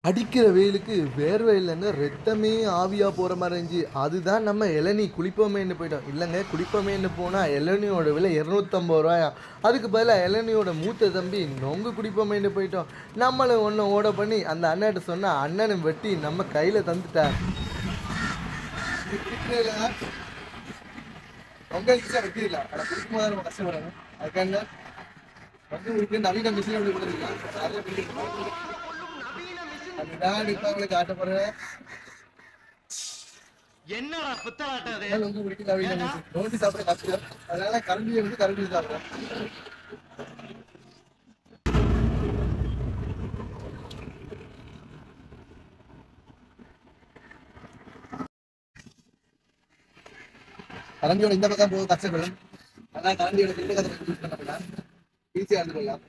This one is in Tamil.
அடிக்கிற வெயிலுக்கு வேர்வை இல்லைங்க, ரத்தமே ஆவியா போற மாரி இருந்துச்சு. அதுதான் நம்ம இளநீ குளிப்போமேன்னு போயிட்டோம். இல்லங்க குடிப்போமேன்னு போனா இளநியோட விலை ரூ. 250. அதுக்கு பதிலா இளநியோட மூத்த தம்பி நொங்கு குடிப்போமேன்னு போயிட்டோம். நம்மளும் ஒண்ணு ஓட பண்ணி அந்த அண்ணன்ட்ட சொன்னா, அண்ணனும் வெட்டி நம்ம கையில தந்துட்டார். இது குடிக்கிறதுல ரொம்ப ஈஸியா வெட்டிடல. ஆனா குடிக்கும்போது தான் நம்ம கஷ்டப்படணும். அதுக்காக வந்து உங்களுக்கு நவீன மிஷின் ஒண்ணு குடுத்துருக்காங்க. அத அதுதான் இப்ப உங்களுக்கு காட்ட போறேன். என்னடா புத்தலாட்டம் அது? அதனால வந்து குடிக்க நவீன மிஷின். நோண்டி சாப்பிட கஷ்டம். அதனால கரண்டியை வந்து கரண்டில சாப்பிடுறோம். கரண்டியோட இந்த பக்கம் போக கஷ்டப்படும். அதனால கரண்டியோட இந்த பக்கத்தை யூஸ் பண்ண ஈஸியா எடுத்துக்கலாம்.